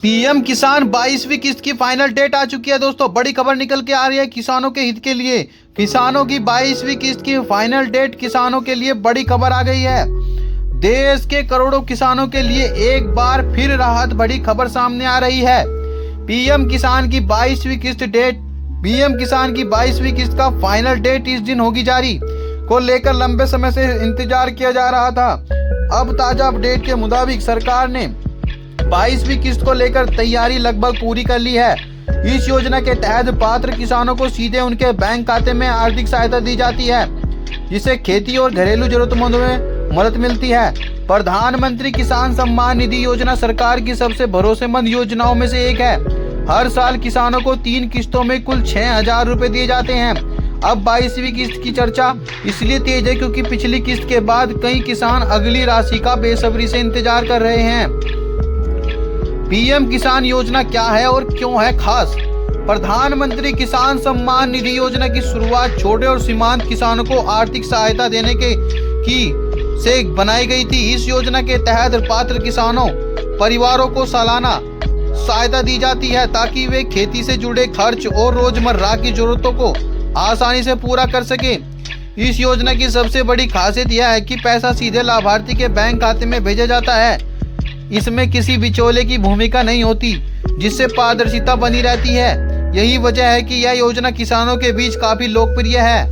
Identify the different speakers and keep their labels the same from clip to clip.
Speaker 1: PM किसान 22वीं किस्त की फाइनल डेट आ चुकी है दोस्तों। बड़ी खबर निकल के आ रही है किसानों के हित के लिए। किसानों की 22वीं किस्त की फाइनल डेट किसानों के लिए बड़ी खबर आ गई है। देश के करोड़ों किसानों के लिए एक बार फिर राहत बड़ी खबर सामने आ रही है। पीएम किसान की 22वीं किस्त का फाइनल डेट इस दिन होगी जारी को लेकर लंबे समय से इंतजार किया जा रहा था। अब ताजा अपडेट के मुताबिक सरकार ने 22वीं किस्त को लेकर तैयारी लगभग पूरी कर ली है। इस योजना के तहत पात्र किसानों को सीधे उनके बैंक खाते में आर्थिक सहायता दी जाती है, जिससे खेती और घरेलू जरूरतमंदों में मदद मिलती है। प्रधानमंत्री किसान सम्मान निधि योजना सरकार की सबसे भरोसेमंद योजनाओं में से एक है। हर साल किसानों को 3 किस्तों में कुल 6,000 रुपए दिए जाते हैं। अब 22वीं किस्त की चर्चा इसलिए तेज है क्योंकि पिछली किस्त के बाद कई किसान अगली राशि का बेसब्री से इंतजार कर रहे हैं। पीएम किसान योजना क्या है और क्यों है खास? प्रधानमंत्री किसान सम्मान निधि योजना की शुरुआत छोटे और सीमांत किसानों को आर्थिक सहायता देने से बनाई गई थी। इस योजना के तहत पात्र किसानों परिवारों को सालाना सहायता दी जाती है ताकि वे खेती से जुड़े खर्च और रोजमर्रा की जरूरतों को आसानी से पूरा कर सके। इस योजना की सबसे बड़ी खासियत यह है कि पैसा सीधे लाभार्थी के बैंक खाते में भेजा जाता है। इसमें किसी बिचौले की भूमिका नहीं होती, जिससे पारदर्शिता बनी रहती है। यही वजह है कि यह योजना किसानों के बीच काफी लोकप्रिय है।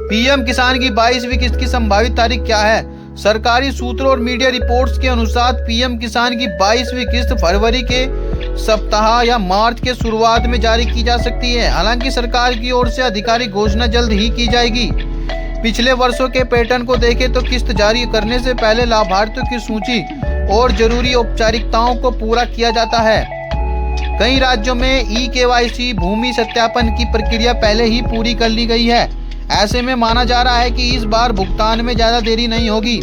Speaker 1: पीएम किसान की 22वीं किस्त की संभावित तारीख क्या है? सरकारी सूत्रों और मीडिया रिपोर्ट्स के अनुसार पीएम किसान की 22वीं किस्त फरवरी के सप्ताह या मार्च के शुरुआत में जारी की जा सकती है। हालांकि सरकार की ओर से आधिकारिक घोषणा जल्द ही की जाएगी। पिछले वर्षों के पैटर्न को देखें तो किस्त जारी करने से पहले लाभार्थियों की सूची और जरूरी औपचारिकताओं को पूरा किया जाता है। कई राज्यों में ई-केवाईसी भूमि सत्यापन की प्रक्रिया पहले ही पूरी कर ली गई है। ऐसे में माना जा रहा है कि इस बार भुगतान में ज्यादा देरी नहीं होगी।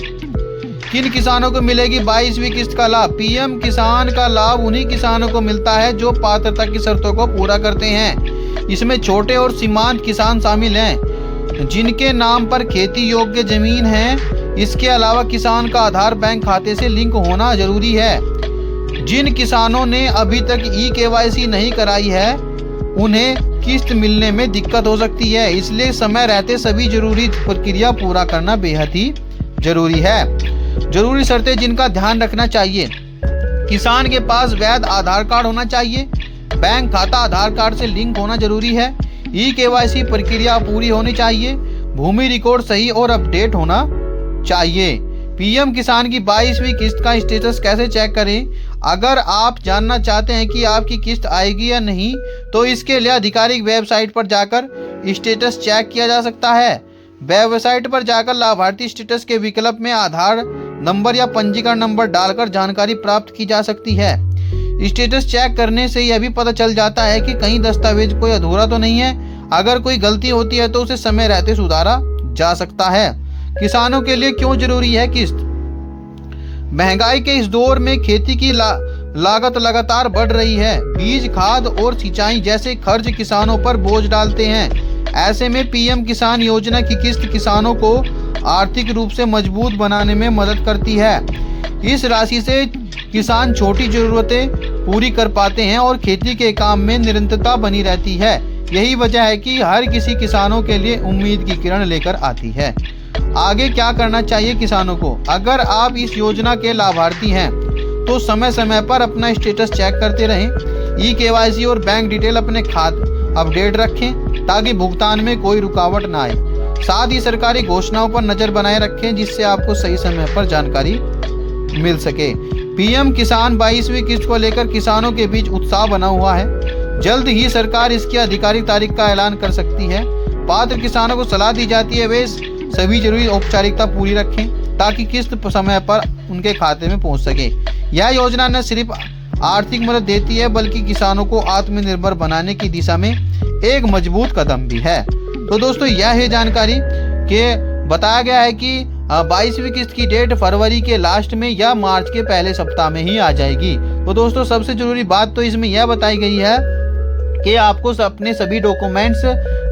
Speaker 1: किन किसानों को मिलेगी 22वीं किस्त का लाभ? पीएम किसान का लाभ उन्हीं किसानों को मिलता है जो पात्रता की शर्तों को पूरा करते हैं। इसमें छोटे और सीमांत किसान शामिल हैं, जिनके नाम पर खेती योग्य जमीन है। इसके अलावा किसान का आधार बैंक खाते से लिंक होना जरूरी है। जिन किसानों ने अभी तक ई-केवाईसी नहीं कराई है, उन्हें किस्त मिलने में दिक्कत हो सकती है। इसलिए समय रहते सभी जरूरी प्रक्रिया पूरा करना बेहद ही जरूरी है। जरूरी शर्तें जिनका ध्यान रखना चाहिए: किसान के पास वैध आधार कार्ड होना चाहिए, बैंक खाता आधार कार्ड से लिंक होना जरूरी है, ई-केवाईसी प्रक्रिया पूरी होनी चाहिए, भूमि रिकॉर्ड सही और अपडेट होना चाहिए। पीएम किसान की 22वीं किस्त का स्टेटस कैसे चेक करें? अगर आप जानना चाहते हैं कि आपकी किस्त आएगी या नहीं, तो इसके लिए आधिकारिक वेबसाइट पर जाकर स्टेटस चेक किया जा सकता है। वेबसाइट पर जाकर लाभार्थी स्टेटस के विकल्प में आधार नंबर या पंजीकरण नंबर डालकर जानकारी प्राप्त की जा सकती है। स्टेटस चेक करने से यह भी पता चल जाता है कि कहीं दस्तावेज कोई अधूरा तो नहीं है। अगर कोई गलती होती है तो उसे समय रहते सुधारा जा सकता है। किसानों के लिए क्यों जरूरी है किस्त? महंगाई के इस दौर में खेती की लागत लगातार बढ़ रही है। बीज, खाद और सिंचाई जैसे खर्च किसानों पर बोझ डालते हैं। ऐसे में पीएम किसान योजना की किस्त किसानों को आर्थिक रूप से मजबूत बनाने में मदद करती है। इस राशि से किसान छोटी जरूरतें पूरी कर पाते हैं और खेती के काम में निरंतरता बनी रहती है। यही वजह है कि हर किसी किसानों के लिए उम्मीद की किरण लेकर आती है। आगे क्या करना चाहिए किसानों को? अगर आप इस योजना के लाभार्थी हैं तो समय समय पर अपना स्टेटस चेक करते रहें। ई-केवाईसी और बैंक डिटेल अपने खाते अपडेट रखें ताकि भुगतान में कोई रुकावट ना आए। साथ ही सरकारी घोषणाओं पर नजर बनाए रखें, जिससे आपको सही समय पर जानकारी मिल सके। पीएम किसान 22वीं किस्त को लेकर किसानों के बीच उत्साह बना हुआ है। जल्द ही सरकार इसकी आधिकारिक तारीख का ऐलान कर सकती है। पात्र किसानों को सलाह दी जाती है वे सभी जरूरी औपचारिकता पूरी रखें ताकि किस्त समय पर उनके खाते में पहुंच सके। यह योजना न सिर्फ आर्थिक मदद देती है बल्कि किसानों को आत्मनिर्भर बनाने की दिशा में एक मजबूत कदम भी है। तो दोस्तों, यह है जानकारी के बताया गया है कि 22वीं किस्त की डेट फरवरी के लास्ट में या मार्च के पहले सप्ताह में ही आ जाएगी। तो दोस्तों, सबसे जरूरी बात तो इसमें यह बताई गई है कि आपको अपने सभी डॉक्यूमेंट्स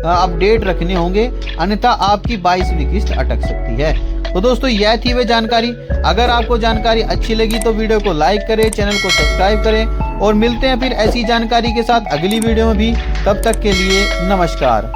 Speaker 1: अपडेट रखने होंगे, अन्यथा आपकी 22वीं किस्त अटक सकती है। तो दोस्तों यह थी वे जानकारी। अगर आपको जानकारी अच्छी लगी तो वीडियो को लाइक करें, चैनल को सब्सक्राइब करें और मिलते हैं फिर ऐसी जानकारी के साथ अगली वीडियो में भी। तब तक के लिए नमस्कार।